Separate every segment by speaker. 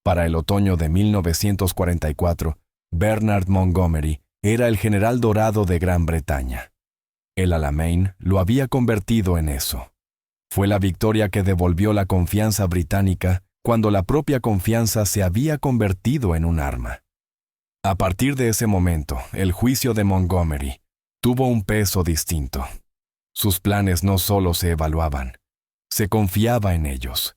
Speaker 1: Para el otoño de 1944, Bernard Montgomery era el general dorado de Gran Bretaña. El Alamein lo había convertido en eso. Fue la victoria que devolvió la confianza británica cuando la propia confianza se había convertido en un arma. A partir de ese momento, el juicio de Montgomery tuvo un peso distinto. Sus planes no solo se evaluaban, se confiaba en ellos.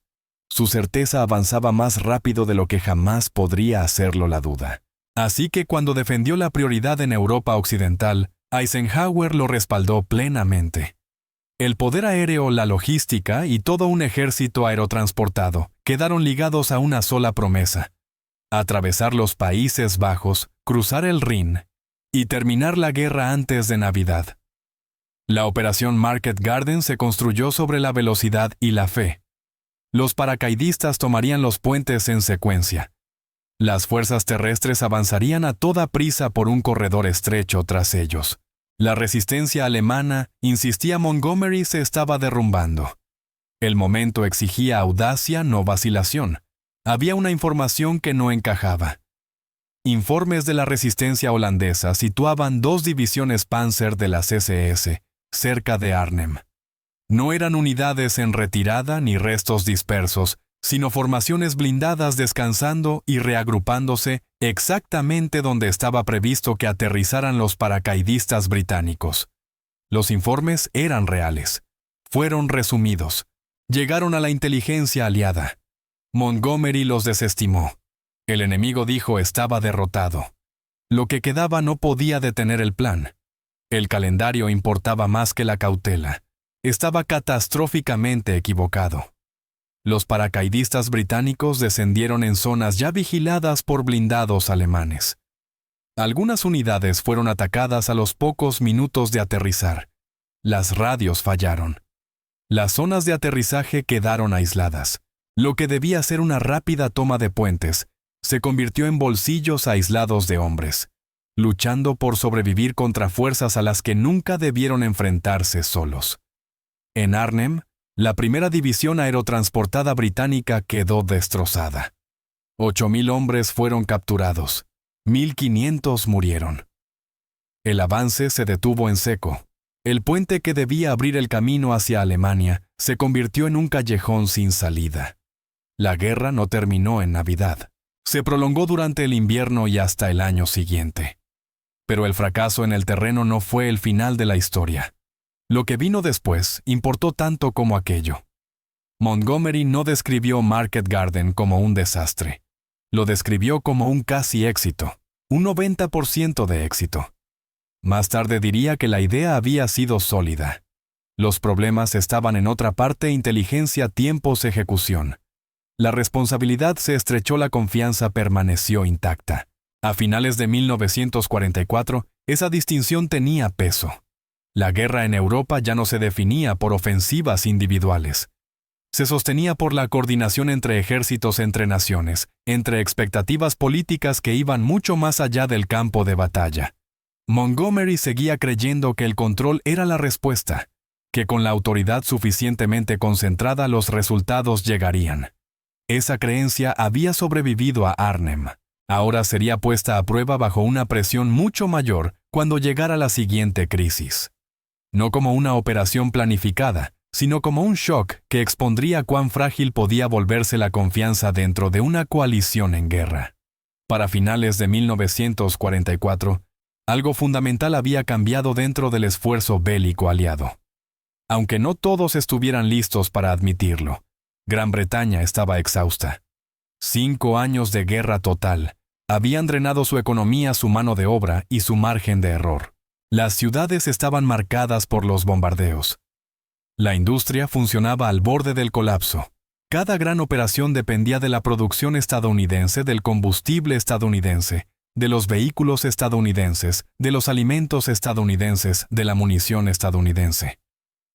Speaker 1: Su certeza avanzaba más rápido de lo que jamás podría hacerlo la duda. Así que cuando defendió la prioridad en Europa Occidental, Eisenhower lo respaldó plenamente. El poder aéreo, la logística y todo un ejército aerotransportado quedaron ligados a una sola promesa: atravesar los Países Bajos, cruzar el Rin y terminar la guerra antes de Navidad. La operación Market Garden se construyó sobre la velocidad y la fe. Los paracaidistas tomarían los puentes en secuencia. Las fuerzas terrestres avanzarían a toda prisa por un corredor estrecho tras ellos. La resistencia alemana, insistía Montgomery, se estaba derrumbando. El momento exigía audacia, no vacilación. Había una información que no encajaba. Informes de la resistencia holandesa situaban 2 divisiones Panzer de las SS cerca de Arnhem. No eran unidades en retirada ni restos dispersos, sino formaciones blindadas descansando y reagrupándose exactamente donde estaba previsto que aterrizaran los paracaidistas británicos. Los informes eran reales. Fueron resumidos. Llegaron a la inteligencia aliada. Montgomery los desestimó. El enemigo dijo estaba derrotado. Lo que quedaba no podía detener el plan. El calendario importaba más que la cautela. Estaba catastróficamente equivocado. Los paracaidistas británicos descendieron en zonas ya vigiladas por blindados alemanes. Algunas unidades fueron atacadas a los pocos minutos de aterrizar. Las radios fallaron. Las zonas de aterrizaje quedaron aisladas. Lo que debía ser una rápida toma de puentes se convirtió en bolsillos aislados de hombres, luchando por sobrevivir contra fuerzas a las que nunca debieron enfrentarse solos. En Arnhem, la primera división aerotransportada británica quedó destrozada. 8,000 hombres fueron capturados. 1,500 murieron. El avance se detuvo en seco. El puente que debía abrir el camino hacia Alemania se convirtió en un callejón sin salida. La guerra no terminó en Navidad. Se prolongó durante el invierno y hasta el año siguiente. Pero el fracaso en el terreno no fue el final de la historia. Lo que vino después importó tanto como aquello. Montgomery no describió Market Garden como un desastre. Lo describió como un casi éxito, un 90% de éxito. Más tarde diría que la idea había sido sólida. Los problemas estaban en otra parte: inteligencia, tiempos, ejecución. La responsabilidad se estrechó, la confianza permaneció intacta. A finales de 1944, esa distinción tenía peso. La guerra en Europa ya no se definía por ofensivas individuales. Se sostenía por la coordinación entre ejércitos, entre naciones, entre expectativas políticas que iban mucho más allá del campo de batalla. Montgomery seguía creyendo que el control era la respuesta, que con la autoridad suficientemente concentrada los resultados llegarían. Esa creencia había sobrevivido a Arnhem. Ahora sería puesta a prueba bajo una presión mucho mayor cuando llegara la siguiente crisis. No como una operación planificada, sino como un shock que expondría cuán frágil podía volverse la confianza dentro de una coalición en guerra. Para finales de 1944, algo fundamental había cambiado dentro del esfuerzo bélico aliado. Aunque no todos estuvieran listos para admitirlo, Gran Bretaña estaba exhausta. 5 años de guerra total habían drenado su economía, su mano de obra y su margen de error. Las ciudades estaban marcadas por los bombardeos. La industria funcionaba al borde del colapso. Cada gran operación dependía de la producción estadounidense, del combustible estadounidense, de los vehículos estadounidenses, de los alimentos estadounidenses, de la munición estadounidense.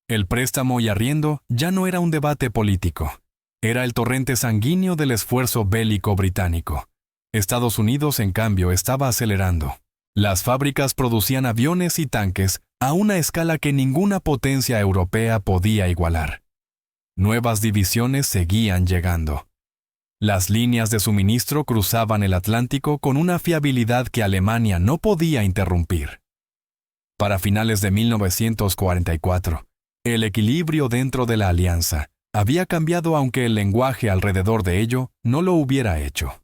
Speaker 1: El préstamo y arriendo ya no era un debate político. Era el torrente sanguíneo del esfuerzo bélico británico. Estados Unidos, en cambio, estaba acelerando. Las fábricas producían aviones y tanques a una escala que ninguna potencia europea podía igualar. Nuevas divisiones seguían llegando. Las líneas de suministro cruzaban el Atlántico con una fiabilidad que Alemania no podía interrumpir. Para finales de 1944, el equilibrio dentro de la alianza había cambiado, aunque el lenguaje alrededor de ello no lo hubiera hecho.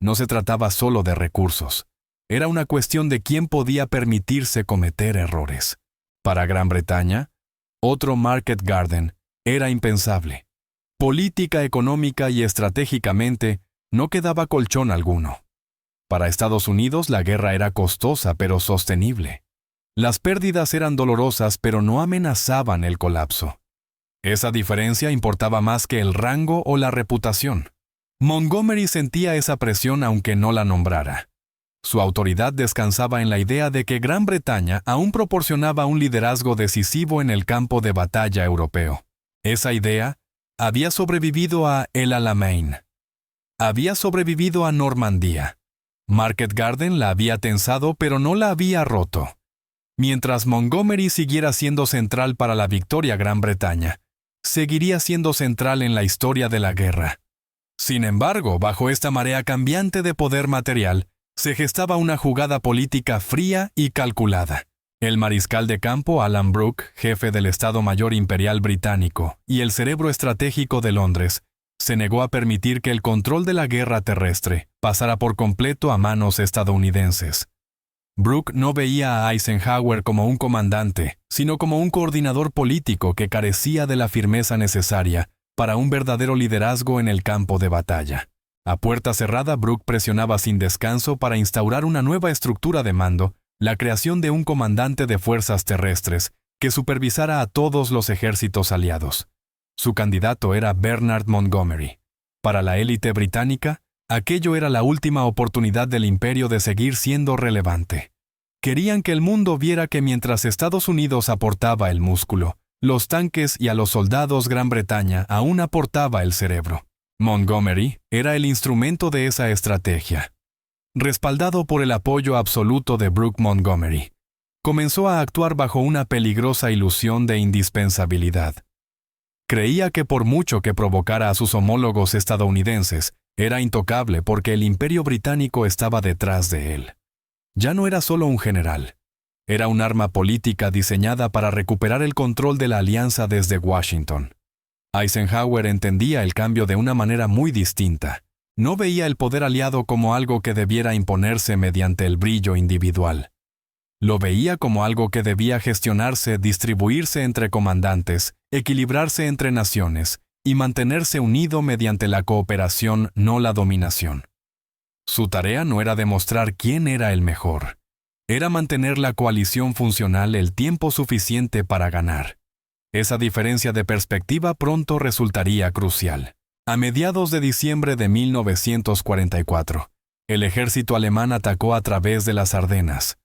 Speaker 1: No se trataba solo de recursos. Era una cuestión de quién podía permitirse cometer errores. Para Gran Bretaña, otro Market Garden era impensable. Política, económica y estratégicamente no quedaba colchón alguno. Para Estados Unidos la guerra era costosa pero sostenible. Las pérdidas eran dolorosas pero no amenazaban el colapso. Esa diferencia importaba más que el rango o la reputación. Montgomery sentía esa presión aunque no la nombrara. Su autoridad descansaba en la idea de que Gran Bretaña aún proporcionaba un liderazgo decisivo en el campo de batalla europeo. Esa idea había sobrevivido a El Alamein. Había sobrevivido a Normandía. Market Garden la había tensado pero no la había roto. Mientras Montgomery siguiera siendo central para la victoria, Gran Bretaña seguiría siendo central en la historia de la guerra. Sin embargo, bajo esta marea cambiante de poder material, se gestaba una jugada política fría y calculada. El mariscal de campo Alan Brooke, jefe del Estado Mayor Imperial británico y el cerebro estratégico de Londres, se negó a permitir que el control de la guerra terrestre pasara por completo a manos estadounidenses. Brooke no veía a Eisenhower como un comandante, sino como un coordinador político que carecía de la firmeza necesaria para un verdadero liderazgo en el campo de batalla. A puerta cerrada, Brooke presionaba sin descanso para instaurar una nueva estructura de mando, la creación de un comandante de fuerzas terrestres que supervisara a todos los ejércitos aliados. Su candidato era Bernard Montgomery. Para la élite británica, aquello era la última oportunidad del imperio de seguir siendo relevante. Querían que el mundo viera que mientras Estados Unidos aportaba el músculo, los tanques y a los soldados Gran Bretaña aún aportaba el cerebro. Montgomery era el instrumento de esa estrategia. Respaldado por el apoyo absoluto de Brooke, Montgomery comenzó a actuar bajo una peligrosa ilusión de indispensabilidad. Creía que por mucho que provocara a sus homólogos estadounidenses, era intocable porque el imperio británico estaba detrás de él. Ya no era solo un general. Era un arma política diseñada para recuperar el control de la alianza desde Washington. Eisenhower entendía el cambio de una manera muy distinta. No veía el poder aliado como algo que debiera imponerse mediante el brillo individual. Lo veía como algo que debía gestionarse, distribuirse entre comandantes, equilibrarse entre naciones y mantenerse unido mediante la cooperación, no la dominación. Su tarea no era demostrar quién era el mejor. Era mantener la coalición funcional el tiempo suficiente para ganar. Esa diferencia de perspectiva pronto resultaría crucial. A mediados de diciembre de 1944, el ejército alemán atacó a través de las Ardenas.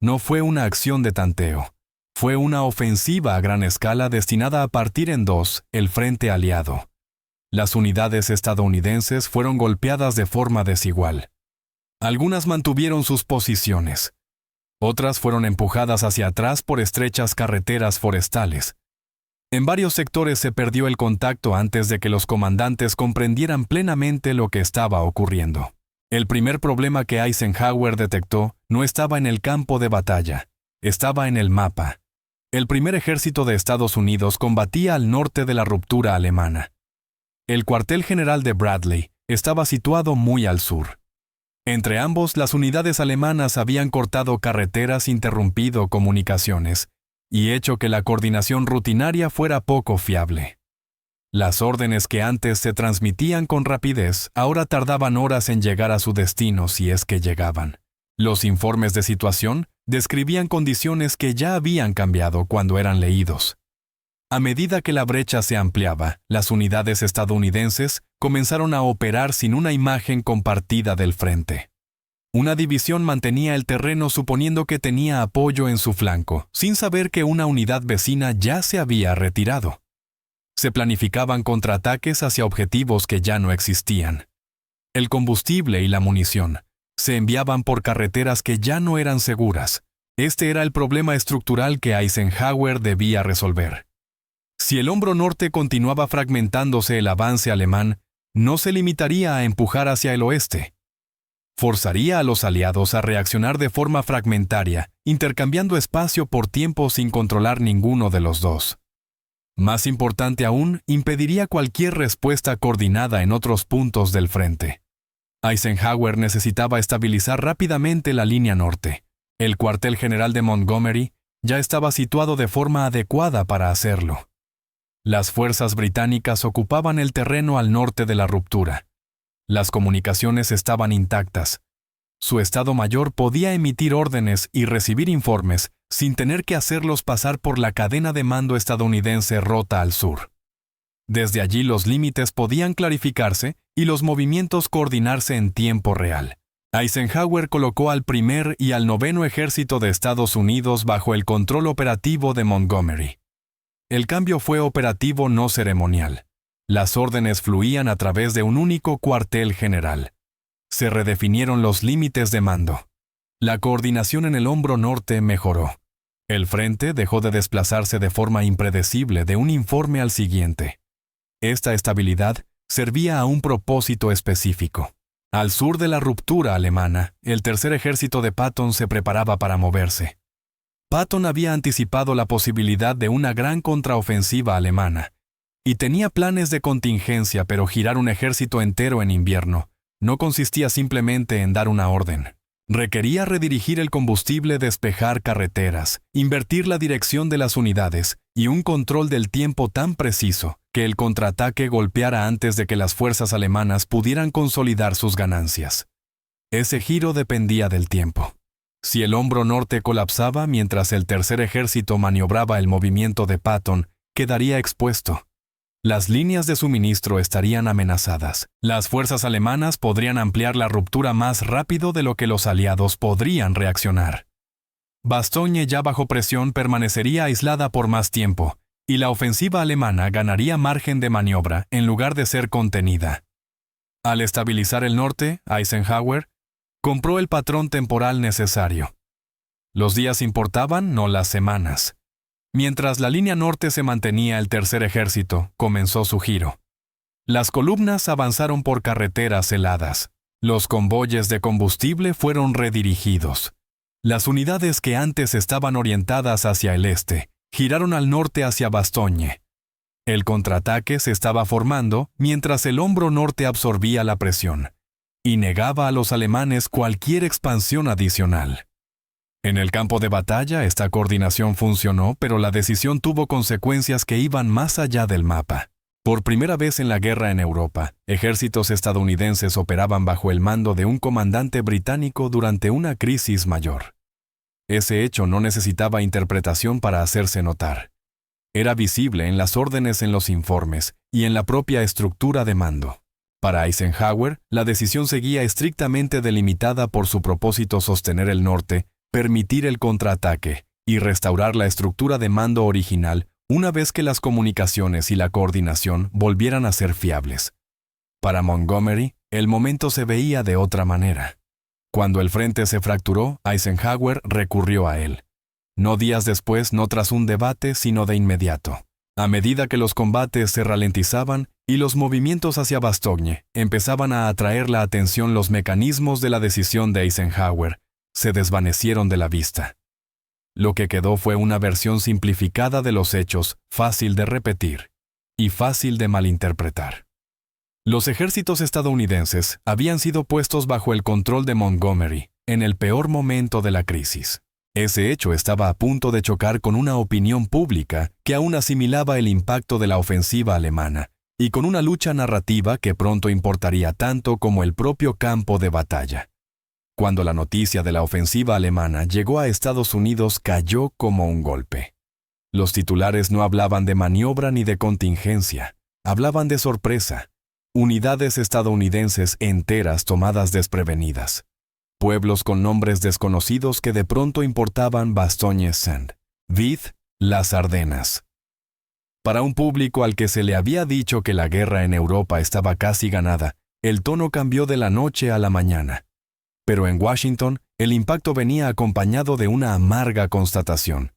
Speaker 1: No fue una acción de tanteo. Fue una ofensiva a gran escala destinada a partir en dos el frente aliado. Las unidades estadounidenses fueron golpeadas de forma desigual. Algunas mantuvieron sus posiciones. Otras fueron empujadas hacia atrás por estrechas carreteras forestales. En varios sectores se perdió el contacto antes de que los comandantes comprendieran plenamente lo que estaba ocurriendo. El primer problema que Eisenhower detectó no estaba en el campo de batalla, estaba en el mapa. El primer ejército de Estados Unidos combatía al norte de la ruptura alemana. El cuartel general de Bradley estaba situado muy al sur. Entre ambos, las unidades alemanas habían cortado carreteras, interrumpido comunicaciones y hecho que la coordinación rutinaria fuera poco fiable. Las órdenes que antes se transmitían con rapidez, ahora tardaban horas en llegar a su destino si es que llegaban. Los informes de situación describían condiciones que ya habían cambiado cuando eran leídos. A medida que la brecha se ampliaba, las unidades estadounidenses comenzaron a operar sin una imagen compartida del frente. Una división mantenía el terreno suponiendo que tenía apoyo en su flanco, sin saber que una unidad vecina ya se había retirado. Se planificaban contraataques hacia objetivos que ya no existían. El combustible y la munición se enviaban por carreteras que ya no eran seguras. Este era el problema estructural que Eisenhower debía resolver. Si el hombro norte continuaba fragmentándose, el avance alemán no se limitaría a empujar hacia el oeste. Forzaría a los aliados a reaccionar de forma fragmentaria, intercambiando espacio por tiempo sin controlar ninguno de los dos. Más importante aún, impediría cualquier respuesta coordinada en otros puntos del frente. Eisenhower necesitaba estabilizar rápidamente la línea norte. El cuartel general de Montgomery ya estaba situado de forma adecuada para hacerlo. Las fuerzas británicas ocupaban el terreno al norte de la ruptura. Las comunicaciones estaban intactas. Su Estado Mayor podía emitir órdenes y recibir informes sin tener que hacerlos pasar por la cadena de mando estadounidense rota al sur. Desde allí los límites podían clarificarse y los movimientos coordinarse en tiempo real. Eisenhower colocó al primer y al noveno ejército de Estados Unidos bajo el control operativo de Montgomery. El cambio fue operativo, no ceremonial. Las órdenes fluían a través de un único cuartel general. Se redefinieron los límites de mando. La coordinación en el hombro norte mejoró. El frente dejó de desplazarse de forma impredecible de un informe al siguiente. Esta estabilidad servía a un propósito específico. Al sur de la ruptura alemana, el tercer ejército de Patton se preparaba para moverse. Patton había anticipado la posibilidad de una gran contraofensiva alemana, y tenía planes de contingencia, pero girar un ejército entero en invierno no consistía simplemente en dar una orden. Requería redirigir el combustible, despejar carreteras, invertir la dirección de las unidades y un control del tiempo tan preciso que el contraataque golpeara antes de que las fuerzas alemanas pudieran consolidar sus ganancias. Ese giro dependía del tiempo. Si el hombro norte colapsaba mientras el tercer ejército maniobraba el movimiento de Patton, quedaría expuesto. Las líneas de suministro estarían amenazadas. Las fuerzas alemanas podrían ampliar la ruptura más rápido de lo que los aliados podrían reaccionar. Bastogne, ya bajo presión, permanecería aislada por más tiempo, y la ofensiva alemana ganaría margen de maniobra en lugar de ser contenida. Al estabilizar el norte, Eisenhower compró el patrón temporal necesario. Los días importaban, no las semanas. Mientras la línea norte se mantenía, el tercer ejército comenzó su giro. Las columnas avanzaron por carreteras heladas. Los convoyes de combustible fueron redirigidos. Las unidades que antes estaban orientadas hacia el este giraron al norte hacia Bastogne. El contraataque se estaba formando mientras el hombro norte absorbía la presión y negaba a los alemanes cualquier expansión adicional. En el campo de batalla, esta coordinación funcionó, pero la decisión tuvo consecuencias que iban más allá del mapa. Por primera vez en la guerra en Europa, ejércitos estadounidenses operaban bajo el mando de un comandante británico durante una crisis mayor. Ese hecho no necesitaba interpretación para hacerse notar. Era visible en las órdenes, en los informes y en la propia estructura de mando. Para Eisenhower, la decisión seguía estrictamente delimitada por su propósito: sostener el norte, permitir el contraataque y restaurar la estructura de mando original una vez que las comunicaciones y la coordinación volvieran a ser fiables. Para Montgomery, el momento se veía de otra manera. Cuando el frente se fracturó, Eisenhower recurrió a él. No días después, no tras un debate, sino de inmediato. A medida que los combates se ralentizaban y los movimientos hacia Bastogne empezaban a atraer la atención, los mecanismos de la decisión de Eisenhower se desvanecieron de la vista. Lo que quedó fue una versión simplificada de los hechos, fácil de repetir y fácil de malinterpretar. Los ejércitos estadounidenses habían sido puestos bajo el control de Montgomery en el peor momento de la crisis. Ese hecho estaba a punto de chocar con una opinión pública que aún asimilaba el impacto de la ofensiva alemana y con una lucha narrativa que pronto importaría tanto como el propio campo de batalla. Cuando la noticia de la ofensiva alemana llegó a Estados Unidos, cayó como un golpe. Los titulares no hablaban de maniobra ni de contingencia, hablaban de sorpresa. Unidades estadounidenses enteras tomadas desprevenidas. Pueblos con nombres desconocidos que de pronto importaban: Bastogne-Saint, Vid, las Ardenas. Para un público al que se le había dicho que la guerra en Europa estaba casi ganada, el tono cambió de la noche a la mañana. Pero en Washington, el impacto venía acompañado de una amarga constatación.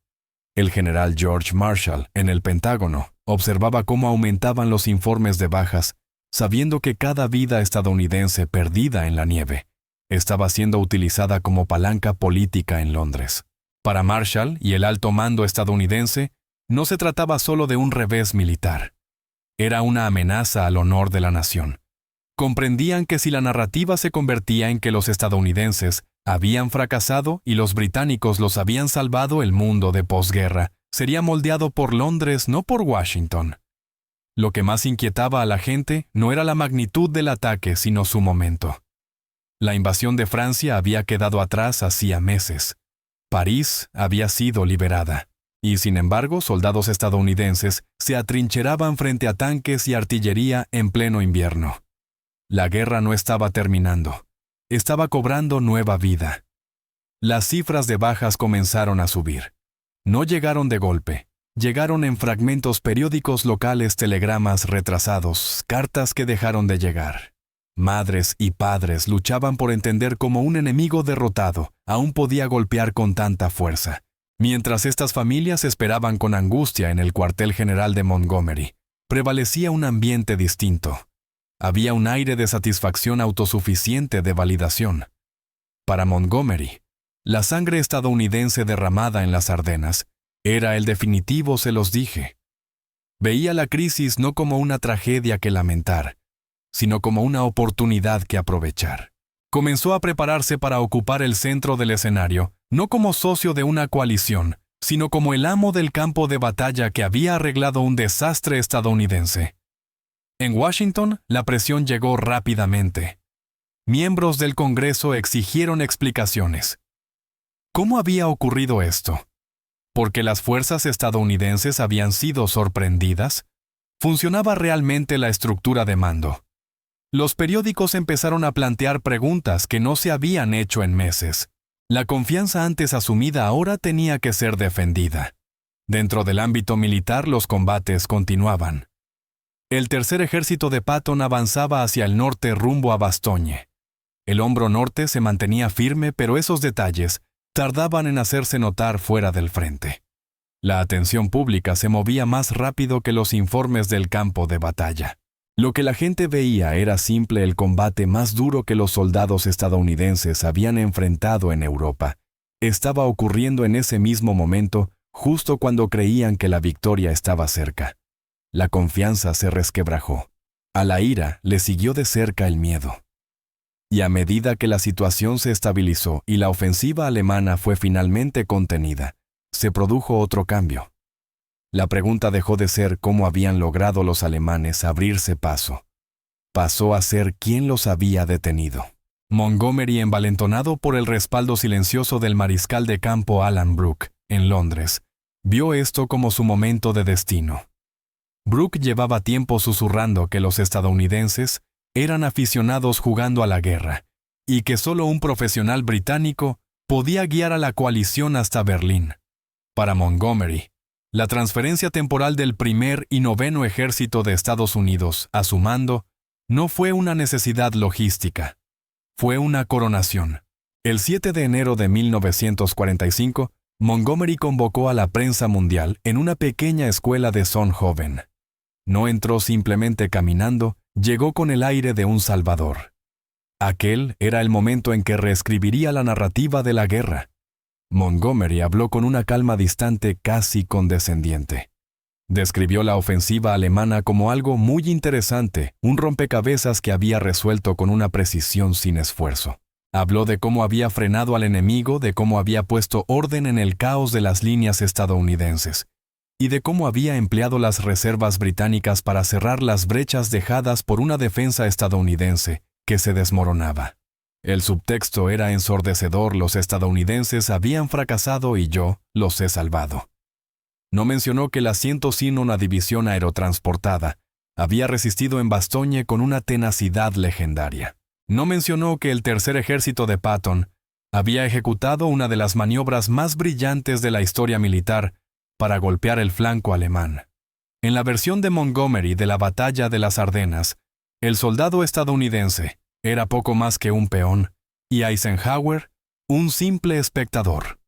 Speaker 1: El general George Marshall, en el Pentágono, observaba cómo aumentaban los informes de bajas, sabiendo que cada vida estadounidense perdida en la nieve estaba siendo utilizada como palanca política en Londres. Para Marshall y el alto mando estadounidense, no se trataba solo de un revés militar. Era una amenaza al honor de la nación. Comprendían que si la narrativa se convertía en que los estadounidenses habían fracasado y los británicos los habían salvado, el mundo de posguerra sería moldeado por Londres, no por Washington. Lo que más inquietaba a la gente no era la magnitud del ataque, sino su momento. La invasión de Francia había quedado atrás hacía meses. París había sido liberada, y sin embargo soldados estadounidenses se atrincheraban frente a tanques y artillería en pleno invierno. La guerra no estaba terminando, estaba cobrando nueva vida. Las cifras de bajas comenzaron a subir. No llegaron de golpe, llegaron en fragmentos periódicos locales, telegramas retrasados, cartas que dejaron de llegar. Madres y padres luchaban por entender cómo un enemigo derrotado aún podía golpear con tanta fuerza, mientras estas familias esperaban con angustia en el cuartel general de Montgomery. Prevalecía un ambiente distinto. Había un aire de satisfacción autosuficiente, de validación. Para Montgomery, la sangre estadounidense derramada en las Ardenas era el definitivo, se los dije. Veía la crisis no como una tragedia que lamentar, sino como una oportunidad que aprovechar. Comenzó a prepararse para ocupar el centro del escenario, no como socio de una coalición, sino como el amo del campo de batalla que había arreglado un desastre estadounidense. En Washington, la presión llegó rápidamente. Miembros del Congreso exigieron explicaciones. ¿Cómo había ocurrido esto? ¿Porque las fuerzas estadounidenses habían sido sorprendidas? ¿Funcionaba realmente la estructura de mando? Los periódicos empezaron a plantear preguntas que no se habían hecho en meses. La confianza antes asumida ahora tenía que ser defendida. Dentro del ámbito militar, los combates continuaban. El tercer ejército de Patton avanzaba hacia el norte rumbo a Bastogne. El hombro norte se mantenía firme, pero esos detalles tardaban en hacerse notar fuera del frente. La atención pública se movía más rápido que los informes del campo de batalla. Lo que la gente veía era simple el combate más duro que los soldados estadounidenses habían enfrentado en Europa. Estaba ocurriendo en ese mismo momento, justo cuando creían que la victoria estaba cerca. La confianza se resquebrajó. A la ira le siguió de cerca el miedo. Y a medida que la situación se estabilizó y la ofensiva alemana fue finalmente contenida, se produjo otro cambio. La pregunta dejó de ser cómo habían logrado los alemanes abrirse paso. Pasó a ser quién los había detenido. Montgomery, envalentonado por el respaldo silencioso del mariscal de campo Alan Brooke, en Londres, vio esto como su momento de destino. Brooke llevaba tiempo susurrando que los estadounidenses eran aficionados jugando a la guerra, y que solo un profesional británico podía guiar a la coalición hasta Berlín. Para Montgomery, la transferencia temporal del 1er y 9º Ejército de Estados Unidos a su mando no fue una necesidad logística, fue una coronación. El 7 de enero de 1945, Montgomery convocó a la prensa mundial en una pequeña escuela de Solnhofen. No entró simplemente caminando, llegó con el aire de un salvador. Aquel era el momento en que reescribiría la narrativa de la guerra. Montgomery habló con una calma distante, casi condescendiente. Describió la ofensiva alemana como algo muy interesante, un rompecabezas que había resuelto con una precisión sin esfuerzo. Habló de cómo había frenado al enemigo, de cómo había puesto orden en el caos de las líneas estadounidenses, y de cómo había empleado las reservas británicas para cerrar las brechas dejadas por una defensa estadounidense que se desmoronaba. El subtexto era ensordecedor: los estadounidenses habían fracasado y yo los he salvado. No mencionó que la 101 División Aerotransportada había resistido en Bastogne con una tenacidad legendaria. No mencionó que el tercer ejército de Patton había ejecutado una de las maniobras más brillantes de la historia militar para golpear el flanco alemán. En la versión de Montgomery de la batalla de las Ardenas, el soldado estadounidense era poco más que un peón, y Eisenhower, un simple espectador.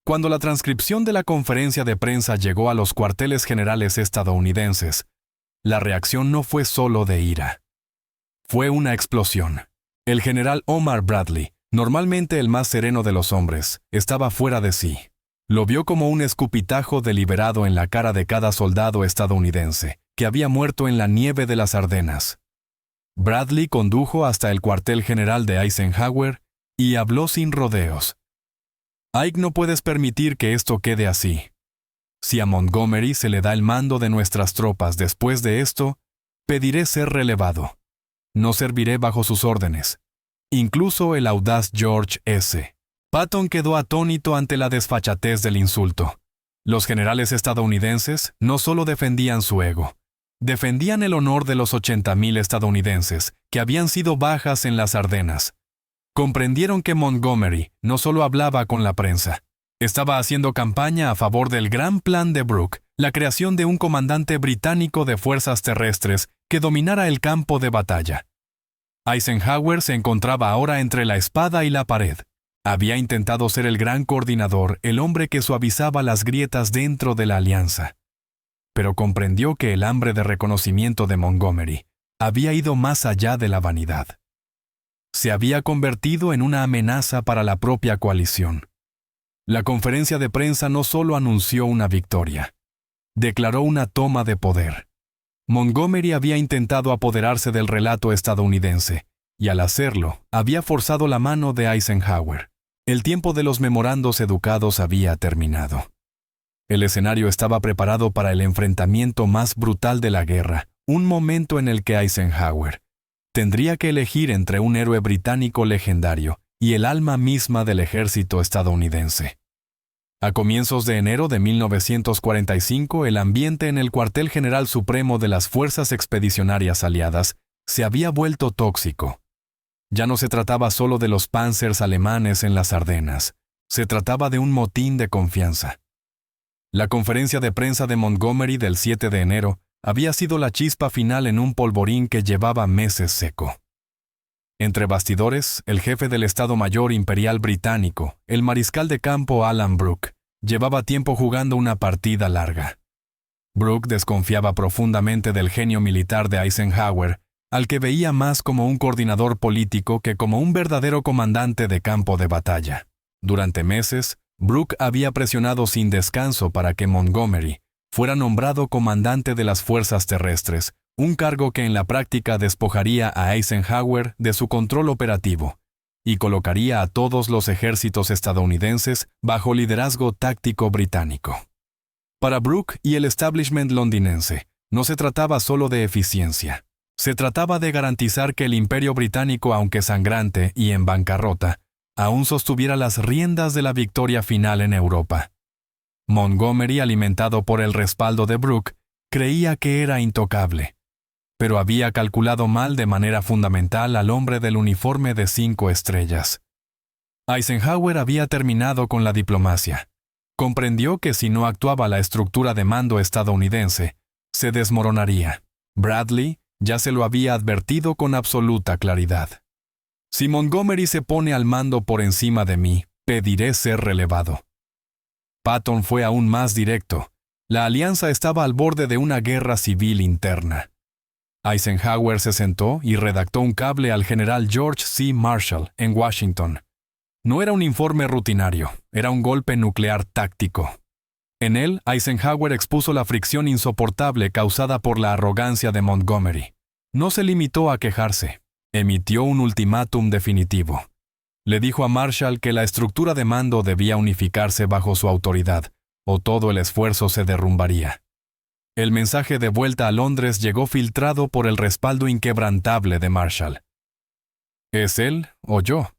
Speaker 1: Cuando la transcripción de la conferencia de prensa llegó a los cuarteles generales estadounidenses, la reacción no fue solo de ira. Fue una explosión. El general Omar Bradley, normalmente el más sereno de los hombres, estaba fuera de sí. Lo vio como un escupitajo deliberado en la cara de cada soldado estadounidense, que había muerto en la nieve de las Ardenas. Bradley condujo hasta el cuartel general de Eisenhower y habló sin rodeos. «Ike, no puedes permitir que esto quede así. Si a Montgomery se le da el mando de nuestras tropas después de esto, pediré ser relevado. No serviré bajo sus órdenes. Incluso el audaz George S. Patton quedó atónito ante la desfachatez del insulto. Los generales estadounidenses no solo defendían su ego, defendían el honor de los 80,000 estadounidenses que habían sido bajas en las Ardenas. Comprendieron que Montgomery no solo hablaba con la prensa, estaba haciendo campaña a favor del gran plan de Brooke, la creación de un comandante británico de fuerzas terrestres que dominara el campo de batalla. Eisenhower se encontraba ahora entre la espada y la pared. Había intentado ser el gran coordinador, el hombre que suavizaba las grietas dentro de la alianza. Pero comprendió que el hambre de reconocimiento de Montgomery había ido más allá de la vanidad. Se había convertido en una amenaza para la propia coalición. La conferencia de prensa no solo anunció una victoria, declaró una toma de poder. Montgomery había intentado apoderarse del relato estadounidense, y al hacerlo, había forzado la mano de Eisenhower. El tiempo de los memorandos educados había terminado. El escenario estaba preparado para el enfrentamiento más brutal de la guerra, un momento en el que Eisenhower tendría que elegir entre un héroe británico legendario y el alma misma del ejército estadounidense. A comienzos de enero de 1945, el ambiente en el cuartel general supremo de las Fuerzas Expedicionarias Aliadas se había vuelto tóxico. Ya no se trataba solo de los Panzers alemanes en las Ardenas, se trataba de un motín de confianza. La conferencia de prensa de Montgomery del 7 de enero había sido la chispa final en un polvorín que llevaba meses seco. Entre bastidores, el jefe del Estado Mayor Imperial británico, el mariscal de campo Alan Brooke, llevaba tiempo jugando una partida larga. Brooke desconfiaba profundamente del genio militar de Eisenhower, al que veía más como un coordinador político que como un verdadero comandante de campo de batalla. Durante meses, Brooke había presionado sin descanso para que Montgomery fuera nombrado comandante de las fuerzas terrestres, un cargo que en la práctica despojaría a Eisenhower de su control operativo y colocaría a todos los ejércitos estadounidenses bajo liderazgo táctico británico. Para Brooke y el establishment londinense, no se trataba solo de eficiencia. Se trataba de garantizar que el imperio británico, aunque sangrante y en bancarrota, aún sostuviera las riendas de la victoria final en Europa. Montgomery, alimentado por el respaldo de Brooke, creía que era intocable, pero había calculado mal de manera fundamental al hombre del uniforme de 5 estrellas. Eisenhower había terminado con la diplomacia. Comprendió que si no actuaba la estructura de mando estadounidense, se desmoronaría. Bradley ya se lo había advertido con absoluta claridad. Si Montgomery se pone al mando por encima de mí, pediré ser relevado. Patton fue aún más directo. La alianza estaba al borde de una guerra civil interna. Eisenhower se sentó y redactó un cable al general George C. Marshall en Washington. No era un informe rutinario, era un golpe nuclear táctico. En él, Eisenhower expuso la fricción insoportable causada por la arrogancia de Montgomery. No se limitó a quejarse, emitió un ultimátum definitivo. Le dijo a Marshall que la estructura de mando debía unificarse bajo su autoridad, o todo el esfuerzo se derrumbaría. El mensaje de vuelta a Londres llegó filtrado por el respaldo inquebrantable de Marshall. ¿Es él o yo?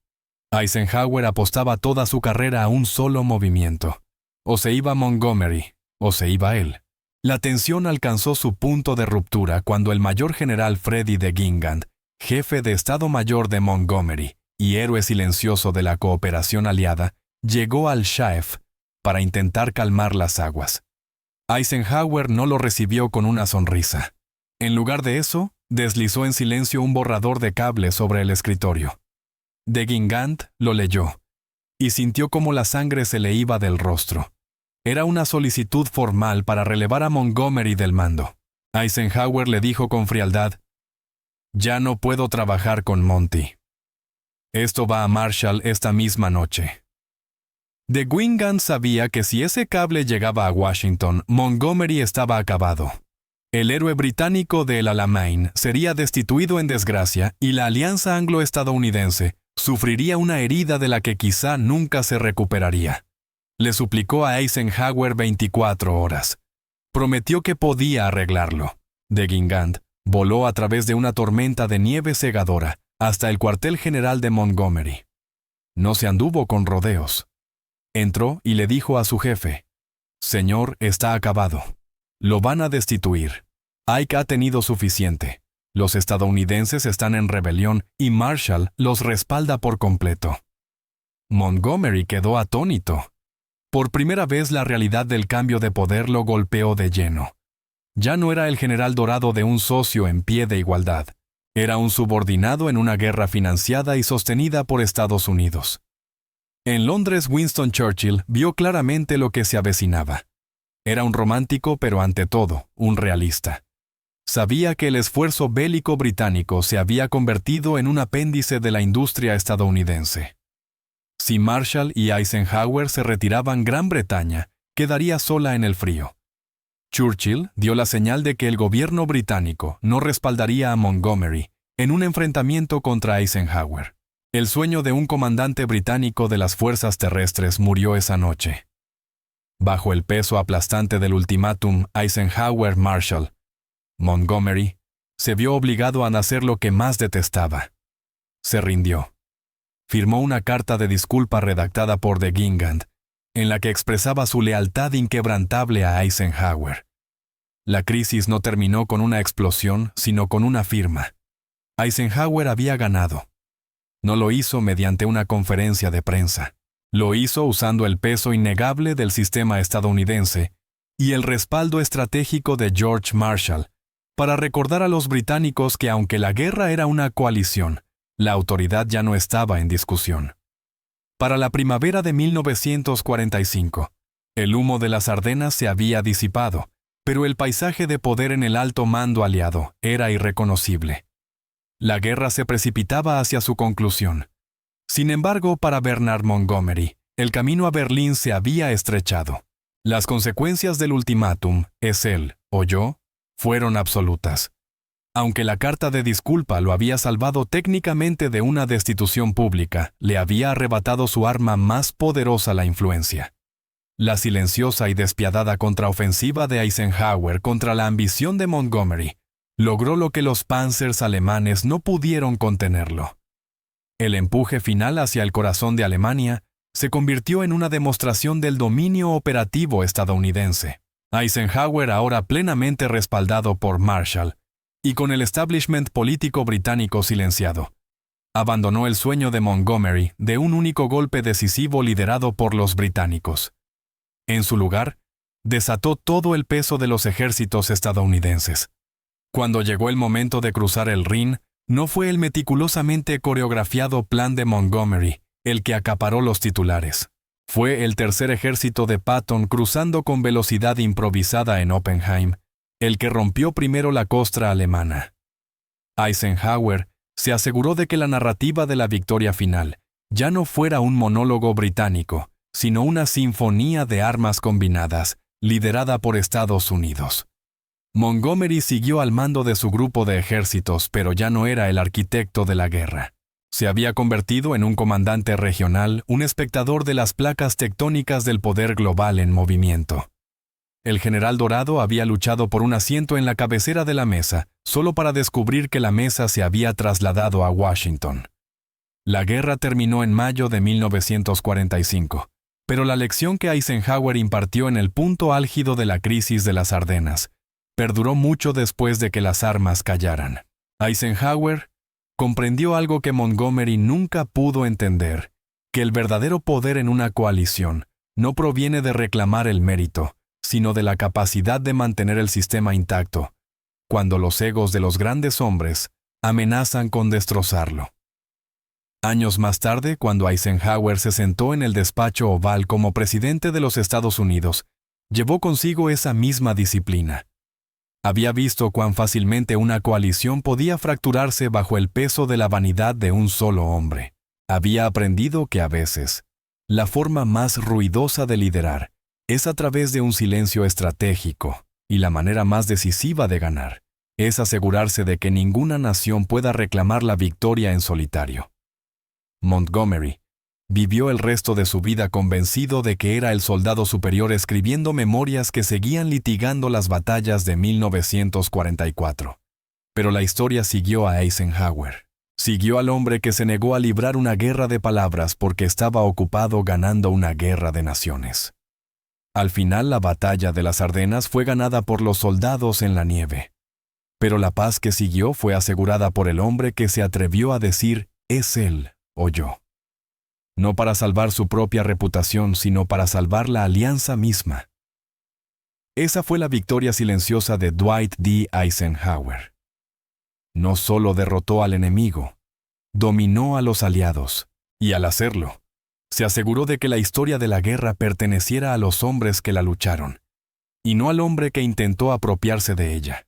Speaker 1: Eisenhower apostaba toda su carrera a un solo movimiento. O se iba Montgomery, o se iba él. La tensión alcanzó su punto de ruptura cuando el mayor general Freddy de Guingamp, jefe de Estado Mayor de Montgomery y héroe silencioso de la cooperación aliada, llegó al Shaef para intentar calmar las aguas. Eisenhower no lo recibió con una sonrisa. En lugar de eso, deslizó en silencio un borrador de cable sobre el escritorio. De Guingamp lo leyó y sintió cómo la sangre se le iba del rostro. Era una solicitud formal para relevar a Montgomery del mando. Eisenhower le dijo con frialdad: «Ya no puedo trabajar con Monty. Esto va a Marshall esta misma noche». De Wingate sabía que si ese cable llegaba a Washington, Montgomery estaba acabado. El héroe británico del Alamein sería destituido en desgracia y la alianza anglo-estadounidense sufriría una herida de la que quizá nunca se recuperaría. Le suplicó a Eisenhower 24 horas. Prometió que podía arreglarlo. De Guingant voló a través de una tormenta de nieve cegadora hasta el cuartel general de Montgomery. No se anduvo con rodeos. Entró y le dijo a su jefe: «Señor, está acabado. Lo van a destituir. Ike ha tenido suficiente. Los estadounidenses están en rebelión y Marshall los respalda por completo». Montgomery quedó atónito. Por primera vez la realidad del cambio de poder lo golpeó de lleno. Ya no era el general dorado de un socio en pie de igualdad. Era un subordinado en una guerra financiada y sostenida por Estados Unidos. En Londres, Winston Churchill vio claramente lo que se avecinaba. Era un romántico, pero ante todo, un realista. Sabía que el esfuerzo bélico británico se había convertido en un apéndice de la industria estadounidense. Si Marshall y Eisenhower se retiraban, Gran Bretaña quedaría sola en el frío. Churchill dio la señal de que el gobierno británico no respaldaría a Montgomery en un enfrentamiento contra Eisenhower. El sueño de un comandante británico de las fuerzas terrestres murió esa noche. Bajo el peso aplastante del ultimátum Eisenhower-Marshall, Montgomery se vio obligado a hacer lo que más detestaba. Se rindió. Firmó una carta de disculpa redactada por de Guingant, en la que expresaba su lealtad inquebrantable a Eisenhower. La crisis no terminó con una explosión, sino con una firma. Eisenhower había ganado. No lo hizo mediante una conferencia de prensa. Lo hizo usando el peso innegable del sistema estadounidense y el respaldo estratégico de George Marshall para recordar a los británicos que aunque la guerra era una coalición, la autoridad ya no estaba en discusión. Para la primavera de 1945, el humo de las Ardenas se había disipado, pero el paisaje de poder en el alto mando aliado era irreconocible. La guerra se precipitaba hacia su conclusión. Sin embargo, para Bernard Montgomery, el camino a Berlín se había estrechado. Las consecuencias del ultimátum, es él o yo, fueron absolutas. Aunque la carta de disculpa lo había salvado técnicamente de una destitución pública, le había arrebatado su arma más poderosa, la influencia. La silenciosa y despiadada contraofensiva de Eisenhower contra la ambición de Montgomery logró lo que los Panzers alemanes no pudieron contenerlo. El empuje final hacia el corazón de Alemania se convirtió en una demostración del dominio operativo estadounidense. Eisenhower, ahora plenamente respaldado por Marshall, y con el establishment político británico silenciado, abandonó el sueño de Montgomery de un único golpe decisivo liderado por los británicos. En su lugar, desató todo el peso de los ejércitos estadounidenses. Cuando llegó el momento de cruzar el Rin, no fue el meticulosamente coreografiado plan de Montgomery el que acaparó los titulares. Fue el tercer ejército de Patton cruzando con velocidad improvisada en Oppenheim, el que rompió primero la costra alemana. Eisenhower se aseguró de que la narrativa de la victoria final ya no fuera un monólogo británico, sino una sinfonía de armas combinadas, liderada por Estados Unidos. Montgomery siguió al mando de su grupo de ejércitos, pero ya no era el arquitecto de la guerra. Se había convertido en un comandante regional, un espectador de las placas tectónicas del poder global en movimiento. El general dorado había luchado por un asiento en la cabecera de la mesa, solo para descubrir que la mesa se había trasladado a Washington. La guerra terminó en mayo de 1945, pero la lección que Eisenhower impartió en el punto álgido de la crisis de las Ardenas perduró mucho después de que las armas callaran. Eisenhower comprendió algo que Montgomery nunca pudo entender, que el verdadero poder en una coalición no proviene de reclamar el mérito, sino de la capacidad de mantener el sistema intacto, cuando los egos de los grandes hombres amenazan con destrozarlo. Años más tarde, cuando Eisenhower se sentó en el despacho oval como presidente de los Estados Unidos, llevó consigo esa misma disciplina. Había visto cuán fácilmente una coalición podía fracturarse bajo el peso de la vanidad de un solo hombre. Había aprendido que a veces, la forma más ruidosa de liderar es a través de un silencio estratégico, y la manera más decisiva de ganar es asegurarse de que ninguna nación pueda reclamar la victoria en solitario. Montgomery vivió el resto de su vida convencido de que era el soldado superior escribiendo memorias que seguían litigando las batallas de 1944. Pero la historia siguió a Eisenhower. Siguió al hombre que se negó a librar una guerra de palabras porque estaba ocupado ganando una guerra de naciones. Al final, la batalla de las Ardenas fue ganada por los soldados en la nieve. Pero la paz que siguió fue asegurada por el hombre que se atrevió a decir, es él o yo. No para salvar su propia reputación, sino para salvar la alianza misma. Esa fue la victoria silenciosa de Dwight D. Eisenhower. No solo derrotó al enemigo, dominó a los aliados, y al hacerlo, se aseguró de que la historia de la guerra perteneciera a los hombres que la lucharon, y no al hombre que intentó apropiarse de ella.